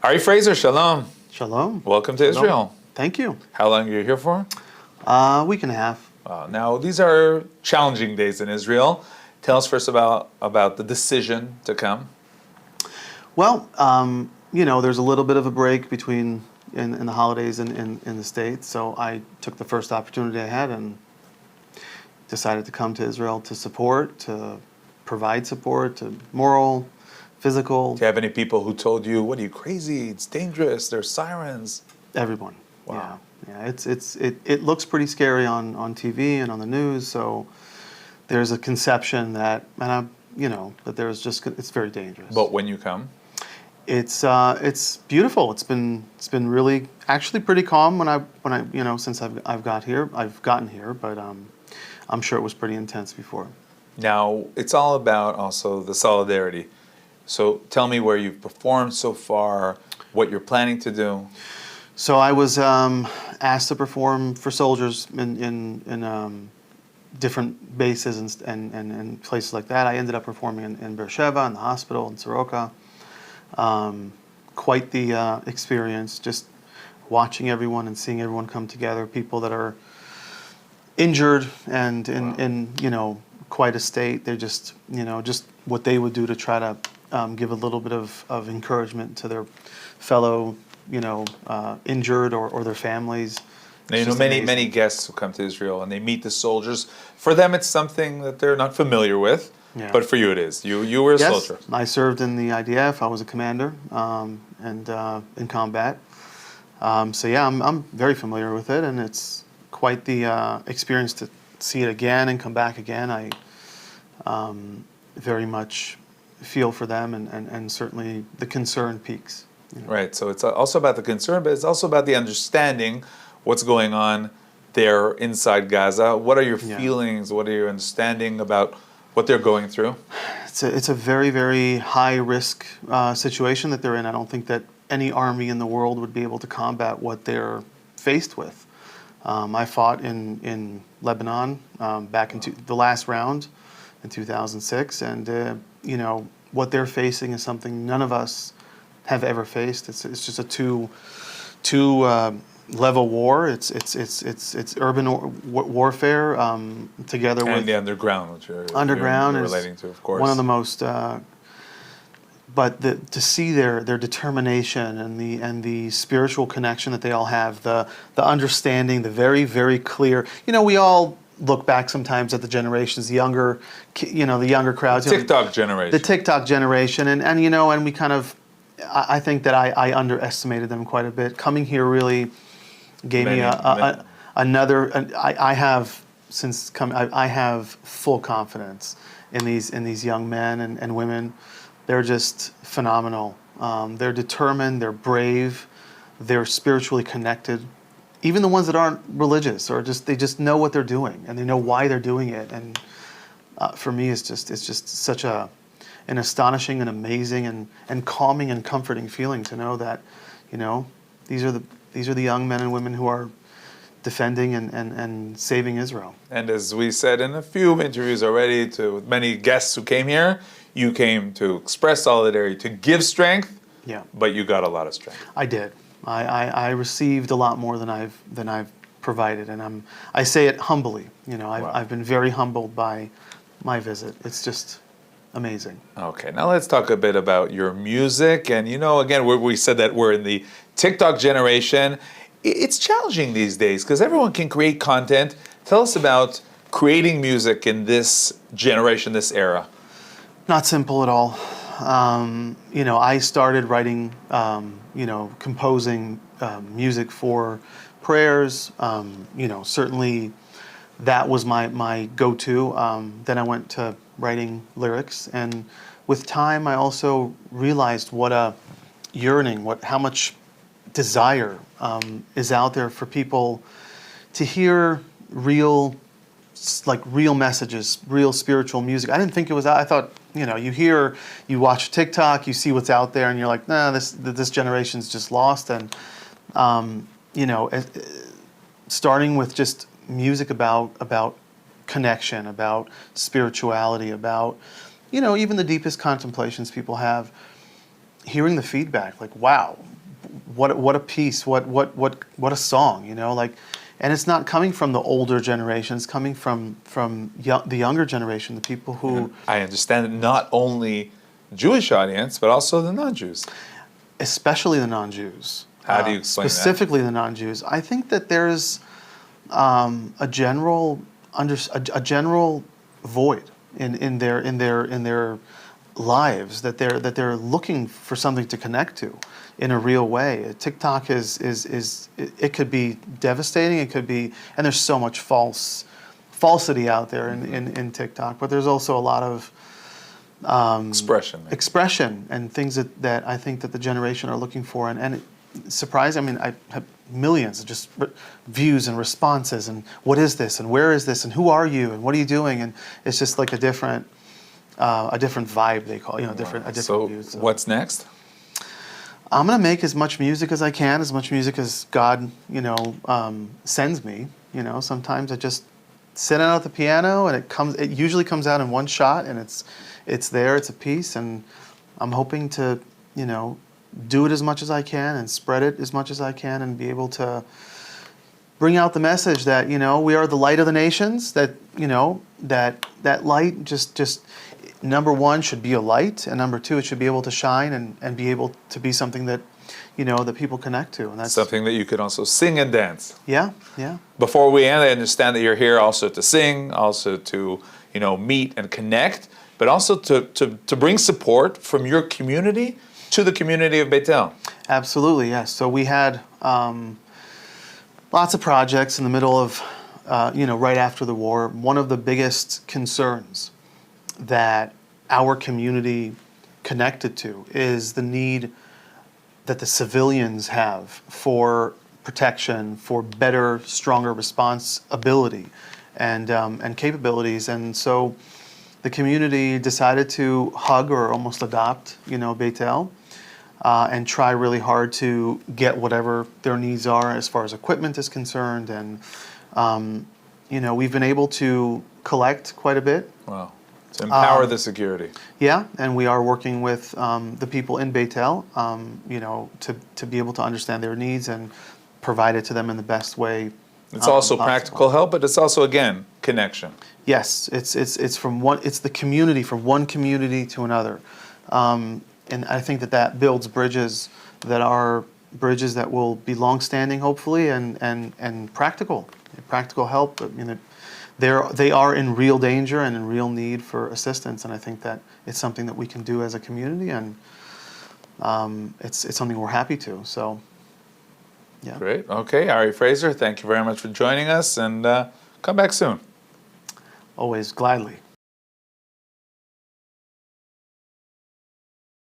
Ari Fraser, shalom. Shalom. Welcome to Shalom. Israel. Thank you. How long are you here for? A week and a half. Now, these are challenging days in Israel. Tell us first about the decision to come. Well, there's a little bit of a break between in the holidays in the States, so I took the first opportunity I had and decided to come to Israel to support, to provide support, to moral, physical. Do you have any people who told you, "What are you crazy? It's dangerous. There's sirens." Everyone. Wow. Yeah. It looks pretty scary on TV and on the news. So there's a conception that it's very dangerous. But when you come, it's beautiful. It's been really actually pretty calm when I since I've gotten here, but I'm sure it was pretty intense before. now it's all about also the solidarity. So tell me where you've performed so far, what you're planning to do. So I was asked to perform for soldiers in different bases and places like that. I ended up performing in Be'er Sheva, in the hospital, in Soroka. Quite the experience, just watching everyone and seeing everyone come together, people that are injured and in quite a state. They're just what they would do to try to give a little bit of encouragement to their fellow injured or their families. Now, many guests who come to Israel and they meet the soldiers. For them, it's something that they're not familiar with, but for you, it is. You were a soldier. I served in the IDF. I was a commander and in combat. So yeah, I'm very familiar with it, and it's quite the experience to see it again and come back again. I very much feel for them, and certainly the concern peaks. Right. So it's also about the concern, but it's also about the understanding what's going on there inside Gaza. What are your feelings? What are your understanding about what they're going through? It's a very, very high risk situation that they're in. I don't think that any army in the world would be able to combat what they're faced with. I fought in Lebanon back in the last round in 2006, and what they're facing is something none of us have ever faced. It's just a two level war. It's urban warfare together with the underground, which you're relating to, of course. One of the most. But to see their determination and the spiritual connection that they all have, the understanding, the very, very clear. We all look back sometimes at the generations, the younger crowds, the TikTok generation, and we kind of. I think that I underestimated them quite a bit. Coming here really gave me another. I have since come. I have full confidence in these young men and women. They're just phenomenal. They're determined. They're brave. They're spiritually connected. Even the ones that aren't religious, or they just know what they're doing and they know why they're doing it. And for me, it's just such an astonishing and amazing and calming and comforting feeling to know that, these are the young men and women who are defending and saving Israel. And as we said in a few interviews already to many guests who came here, you came to express solidarity, to give strength. Yeah. But you got a lot of strength. I did. I received a lot more than I've provided, and I say it humbly. I've been very humbled by my visit. It's just amazing. Okay, now let's talk a bit about your music. And again, we said that we're in the TikTok generation. It's challenging these days because everyone can create content. Tell us about creating music in this generation, this era. Not simple at all. I started writing, composing music for prayers. Certainly that was my go-to. Then I went to writing lyrics, and with time I also realized what a yearning, how much desire is out there for people to hear real messages, real spiritual music. I didn't think it was out. I thought, you watch TikTok, you see what's out there, and you're like, nah, this generation's just lost. And starting with just music about connection, about spirituality, about even the deepest contemplations people have, hearing the feedback, like, wow, what a piece, what a song, you know, like, and it's not coming from the older generation. It's coming from the younger generation, the people who. I understand that not only Jewish audience, but also the non-Jews. Especially the non-Jews. How do you explain specifically the non-Jews? I think that there's a general void in their lives that they're looking for something to connect to in a real way. TikTok is it could be devastating. It could be, and there's so much falsity out there in TikTok, but there's also a lot of expression and things that I think that the generation are looking for, and surprise. I mean, I have millions of just views and responses, and what is this, and where is this, and who are you, and what are you doing, and it's just like a different vibe, they call it, you know, a different view. So what's next? I'm gonna make as much music as I can, as much music as God, you know, sends me. You know, sometimes I just sit down at the piano, and it usually comes out in one shot, and it's there, it's a piece, and I'm hoping to, you know, do it as much as I can and spread it as much as I can and be able to bring out the message that, you know, we are the light of the nations, that, you know, that light just number one should be a light, and number two, it should be able to shine and be able to be something that, you know, that people connect to. And that's something that you could also sing and dance. Yeah, yeah. Before we end, I understand that you're here also to sing, also to, you know, meet and connect, but also to bring support from your community to the community of Beit El. Absolutely, yes. So we had lots of projects in the middle of, you know, right after the war. One of the biggest concerns that our community connected to is the need that the civilians have for protection, for better, stronger response ability and capabilities. And so the community decided to hug or almost adopt, you know, Beit El, and try really hard to get whatever their needs are as far as equipment is concerned. And, you know, we've been able to collect quite a bit. Wow. To empower the security. Yeah, and we are working with the people in Beit El, you know, to be able to understand their needs and provide it to them in the best way. It's also practical help, but it's also, again, connection. Yes, it's from one. It's the community, from one community to another, and I think that builds bridges that are bridges that will be long-standing, hopefully, and practical help. I mean, they are in real danger and in real need for assistance, and I think that it's something that we can do as a community, and it's something we're happy to. So, yeah. Great. Okay, Ari Fraser, thank you very much for joining us, and come back soon. Always, gladly.